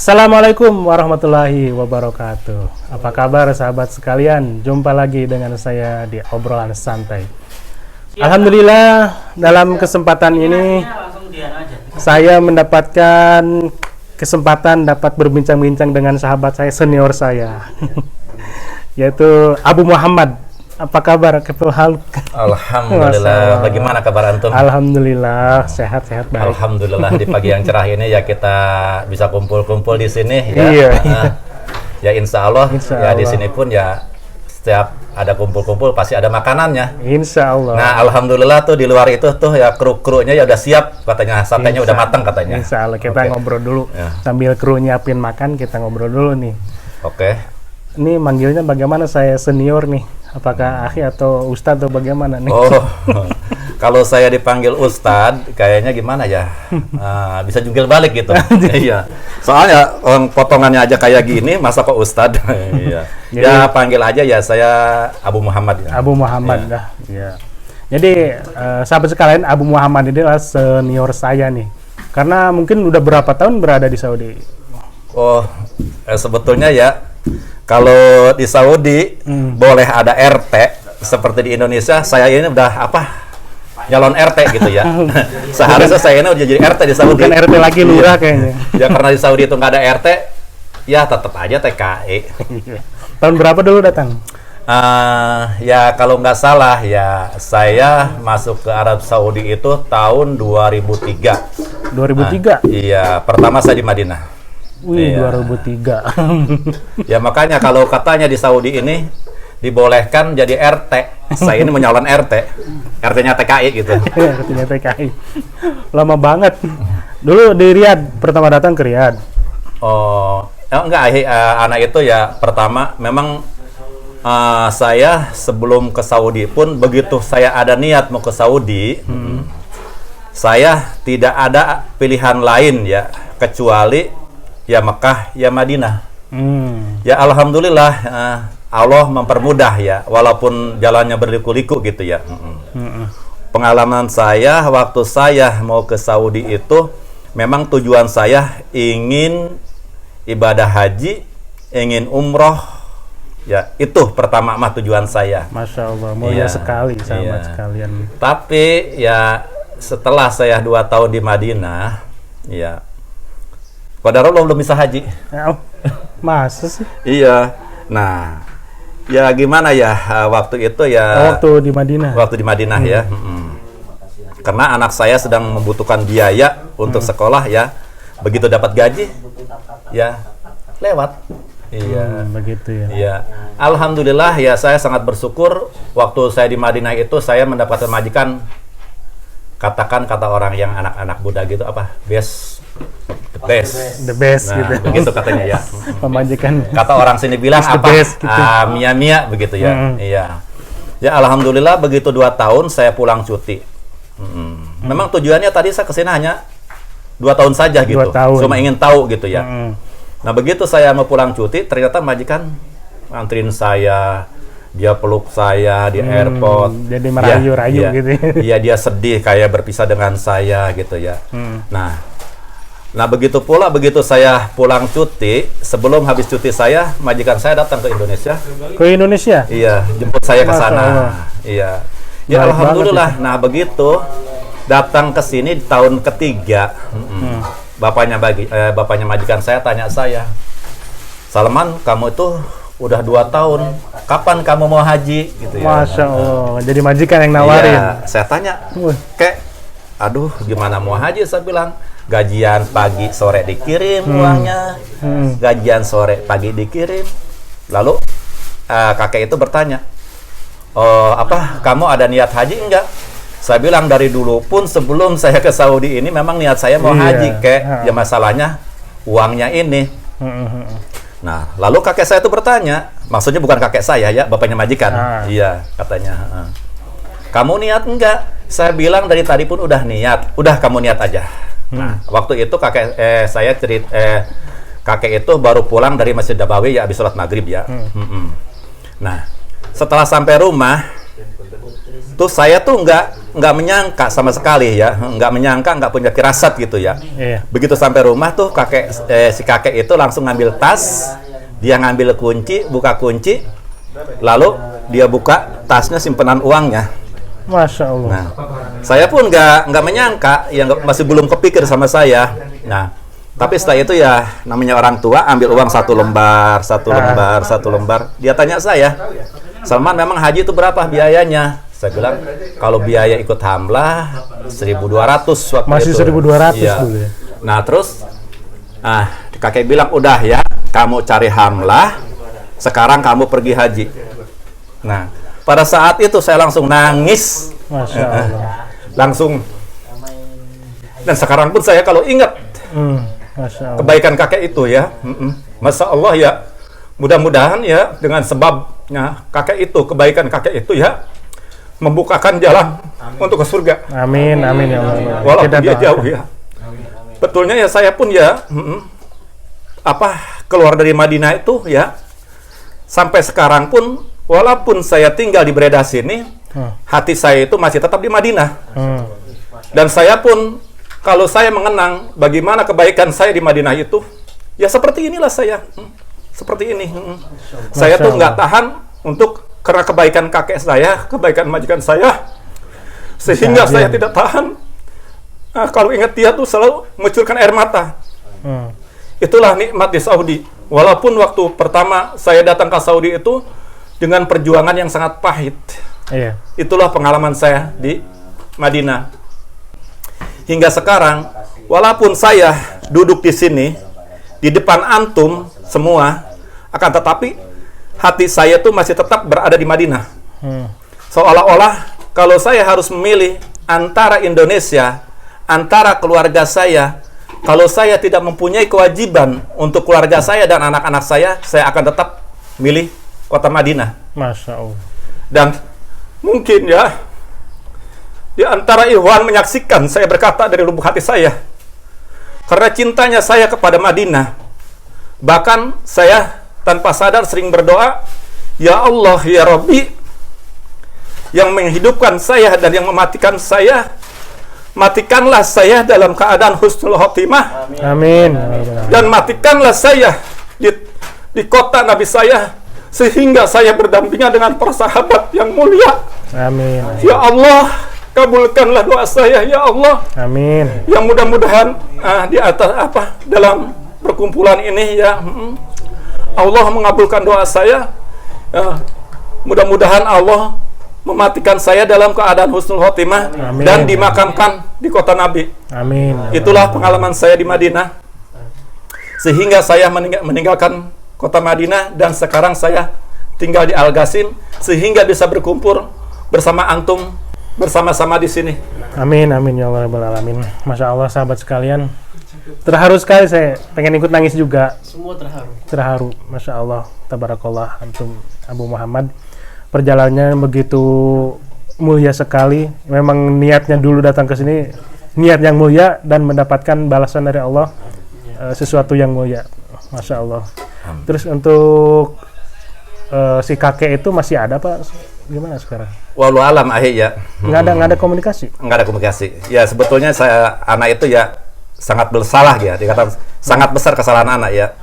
Assalamualaikum warahmatullahi wabarakatuh. Apa kabar sahabat sekalian? Jumpa lagi dengan saya di obrolan santai. Alhamdulillah dalam kesempatan ini saya mendapatkan kesempatan dapat berbincang-bincang dengan sahabat saya, senior saya, yaitu Abu Muhammad. Apa kabar? Alhamdulillah. Bagaimana kabar antum? Alhamdulillah sehat-sehat baik. Alhamdulillah di pagi yang cerah ini ya kita bisa kumpul-kumpul di sini ya. Iya. Ya insya Allah ya di sini pun ya setiap ada kumpul-kumpul pasti ada makanannya. Insya Allah. Nah alhamdulillah tuh di luar itu tuh ya kru-krunya ya udah siap katanya, satenya udah matang katanya. Insya Allah kita ngobrol dulu sambil kru nyiapin makan, kita ngobrol dulu nih. Oke. Ini manggilnya bagaimana, saya senior nih? Apakah akhi atau ustadz atau bagaimana nih? Oh, kalau saya dipanggil ustadz, kayaknya gimana ya? Bisa jungkir balik gitu. Iya. Soalnya potongannya aja kayak gini, masa kok ustadz? Iya. Ya panggil aja ya, saya Abu Muhammad. Ya. Abu Muhammad dah. Iya. Jadi sahabat sekalian, Abu Muhammad ini adalah senior saya nih. Karena mungkin udah berapa tahun berada di Saudi? Oh, sebetulnya ya. Kalau di Saudi boleh ada RT seperti di Indonesia, saya ini udah nyalon RT gitu ya. Seharusnya saya ini udah jadi RT di Saudi. Bukan RT lagi, lurah kayaknya. Ya karena di Saudi itu nggak ada RT, ya tetap aja TKI. Tahun berapa dulu datang? Ya kalau nggak salah ya saya masuk ke Arab Saudi itu tahun 2003. 2003? Iya, pertama saya di Madinah. Wih, iya. 2003. Ya makanya kalau katanya di Saudi ini dibolehkan jadi RT, saya ini menyalon RT, RT-nya TKI gitu. RT-nya TKI. Lama banget. Dulu di Riyadh, pertama datang ke Riyadh. Oh, enggak, anak itu ya pertama memang saya sebelum ke Saudi pun begitu saya ada niat mau ke Saudi, saya tidak ada pilihan lain ya kecuali ya Mekah, ya Madinah. Ya alhamdulillah Allah mempermudah ya, walaupun jalannya berliku-liku gitu ya. Pengalaman saya waktu saya mau ke Saudi itu memang tujuan saya ingin ibadah haji, ingin umroh. Ya itu pertama tujuan saya. Masya Allah, mulia sekali sahabat sekalian. Tapi ya setelah saya 2 tahun di Madinah, ya Qadarullah belum bisa haji. Masa sih? Iya. Nah, ya gimana ya waktu itu ya. Waktu di Madinah. Waktu di Madinah ya. Karena anak saya sedang membutuhkan biaya untuk sekolah ya. Begitu dapat gaji, ya lewat. Iya. Begitu ya. Iya. Alhamdulillah ya saya sangat bersyukur waktu saya di Madinah itu saya mendapatkan majikan, katakan kata orang yang anak-anak muda gitu the best nah, gitu. Begitu katanya ya. Pemajikan. Kata orang sini bilang best, gitu. Mia begitu ya. Iya. Ya alhamdulillah begitu 2 tahun saya pulang cuti. Memang tujuannya tadi saya kesini hanya 2 tahun saja gitu. 2 tahun. Cuma ingin tahu gitu ya. Nah begitu saya mau pulang cuti ternyata majikan nganterin saya, dia peluk saya di airport. Jadi merayu-rayu gitu. Iya dia sedih kayak berpisah dengan saya gitu ya. Nah begitu pula begitu saya pulang cuti, sebelum habis cuti saya, majikan saya datang ke Indonesia. Ke Indonesia? Iya, jemput saya ke sana. Iya. Ya alhamdulillah. Nah begitu datang ke sini di tahun ketiga, bapaknya majikan saya tanya saya, Salman, kamu itu udah 2 tahun, kapan kamu mau haji? Gitu ya. Masya Allah, jadi majikan yang nawarin. Iya, saya tanya, aduh gimana mau haji? Saya bilang, gajian pagi sore dikirim uangnya, gajian sore pagi dikirim. Lalu kakek itu bertanya, kamu ada niat haji enggak? Saya bilang dari dulu pun sebelum saya ke Saudi ini memang niat saya mau haji, ya masalahnya uangnya ini. Nah lalu kakek saya itu bertanya, maksudnya bukan kakek saya ya, bapaknya majikan. Iya katanya, kamu niat enggak? Saya bilang dari tadi pun udah niat, udah kamu niat aja. Nah, waktu itu kakek itu baru pulang dari Masjid Nabawi ya habis sholat maghrib ya. Nah, setelah sampai rumah, tuh saya tuh nggak nggak menyangka sama sekali ya, nggak menyangka, nggak punya firasat gitu ya. Iya. Begitu sampai rumah tuh si kakek itu langsung ngambil tas, dia ngambil kunci, buka kunci, lalu dia buka tasnya simpenan uangnya. Masya Allah. Nah, saya pun nggak menyangka, masih belum kepikir sama saya. Nah, tapi setelah itu ya namanya orang tua ambil uang satu lembar. Dia tanya saya, Salman memang haji itu berapa biayanya? Saya bilang kalau biaya ikut hamlah 1.200 waktu Masih itu. 1.200 Iya. dulu ya. Nah terus, kakek bilang udah ya, kamu cari hamlah, sekarang kamu pergi haji. Nah, pada saat itu saya langsung nangis, Masya Allah. langsung. Dan sekarang pun saya kalau ingat Masya Allah. kebaikan kakek itu ya, Masya Allah ya, mudah-mudahan ya dengan sebabnya kakek itu, kebaikan kakek itu ya, membukakan jalan untuk ke surga. Amin, amin ya Allah. Walaupun Kita dia doakan. jauh ya. Betulnya ya saya pun ya, keluar dari Madinah itu ya, sampai sekarang pun, walaupun saya tinggal di Breda sini, hati saya itu masih tetap di Madinah. Dan saya pun, kalau saya mengenang bagaimana kebaikan saya di Madinah itu, ya seperti inilah saya. Seperti ini. Saya tuh nggak tahan untuk, karena kebaikan kakek saya, kebaikan majikan saya, sehingga saya tidak tahan. Nah, kalau ingat dia tuh selalu mengucurkan air mata. Itulah nikmat di Saudi. Walaupun waktu pertama saya datang ke Saudi itu dengan perjuangan yang sangat pahit. Iya. Itulah pengalaman saya di Madinah. Hingga sekarang, walaupun saya duduk di sini, di depan antum semua, akan tetapi hati saya tuh masih tetap berada di Madinah. Seolah-olah kalau saya harus memilih antara Indonesia, antara keluarga saya, kalau saya tidak mempunyai kewajiban untuk keluarga saya dan anak-anak saya akan tetap milih kota Madinah. Masya Allah. Dan mungkin ya, di antara ikhwan menyaksikan saya berkata dari lubuk hati saya, karena cintanya saya kepada Madinah, bahkan saya tanpa sadar sering berdoa, ya Allah, ya Rabbi, yang menghidupkan saya dan yang mematikan saya, matikanlah saya dalam keadaan husnul khotimah. Amin. Dan matikanlah saya di kota Nabi saya, sehingga saya berdampingan dengan para sahabat yang mulia. Amin. Ya Allah, kabulkanlah doa saya, ya Allah. Amin. Yang mudah-mudahan di atas dalam perkumpulan ini ya, Allah mengabulkan doa saya. Mudah-mudahan Allah mematikan saya dalam keadaan husnul khotimah. Amin. Dan dimakamkan di kota Nabi. Amin. Itulah pengalaman saya di Madinah, sehingga saya meninggalkan kota Madinah dan sekarang saya tinggal di Al-Ghasim, sehingga bisa berkumpul bersama antum, bersama-sama di sini. Amin, amin ya Allah rabbal alamin. Masya Allah sahabat sekalian, terharu sekali, saya pengen ikut nangis juga. Semua Terharu, Masya Allah, tabarakallah antum Abu Muhammad. Perjalanannya begitu mulia sekali. Memang niatnya dulu datang ke sini niat yang mulia dan mendapatkan balasan dari Allah, sesuatu yang mulia. Masya Allah. Terus untuk si kakek itu masih ada Pak? Gimana sekarang? Walau alam ya. Nggak ada komunikasi? Nggak ada komunikasi. Ya sebetulnya anak itu ya sangat bersalah ya. Dikatakan sangat besar kesalahan anak ya.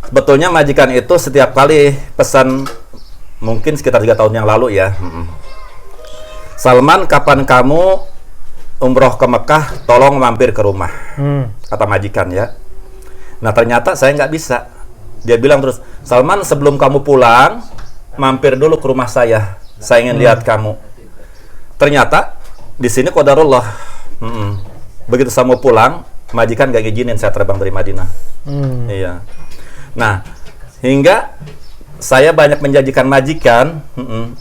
Sebetulnya majikan itu setiap kali pesan, mungkin sekitar 3 tahun yang lalu ya. Salman, kapan kamu umroh ke Mekah, tolong mampir ke rumah. Kata majikan ya. Nah ternyata saya nggak bisa. Dia bilang terus, Salman sebelum kamu pulang, mampir dulu ke rumah saya ingin lihat kamu. Ternyata di sini qadarullah. Begitu saya mau pulang, majikan nggak ngizinin saya terbang dari Madinah. Iya. Nah, hingga saya banyak menjanjikan majikan,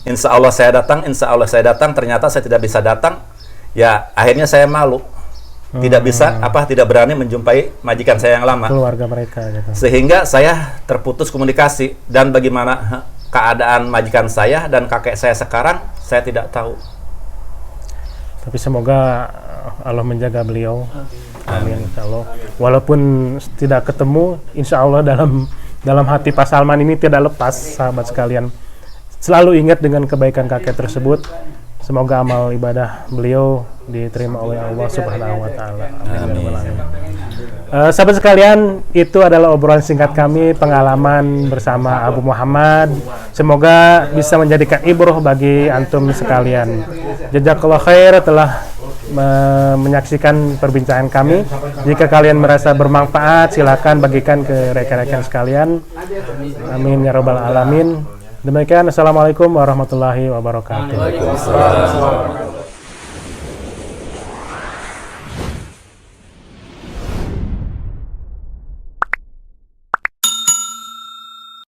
insya Allah saya datang, ternyata saya tidak bisa datang. Ya, akhirnya saya malu. Tidak berani menjumpai majikan saya yang lama. Keluarga mereka gitu. Sehingga saya terputus komunikasi, dan bagaimana keadaan majikan saya dan kakek saya sekarang, saya tidak tahu. Tapi semoga Allah menjaga beliau. Amin, insya Allah. Walaupun tidak ketemu, insya Allah dalam hati Pak Salman ini tidak lepas, sahabat sekalian. Selalu ingat dengan kebaikan kakek tersebut. Semoga amal ibadah beliau diterima oleh Allah Subhanahu wa taala. Amin. Sahabat sekalian, itu adalah obrolan singkat kami, pengalaman bersama Abu Muhammad. Semoga bisa menjadikan ibrah bagi antum sekalian. Jazakallah khair telah menyaksikan perbincangan kami. Jika kalian merasa bermanfaat, silakan bagikan ke rekan-rekan sekalian. Amin ya rabbal alamin. Demikian, assalamualaikum warahmatullahi wabarakatuh.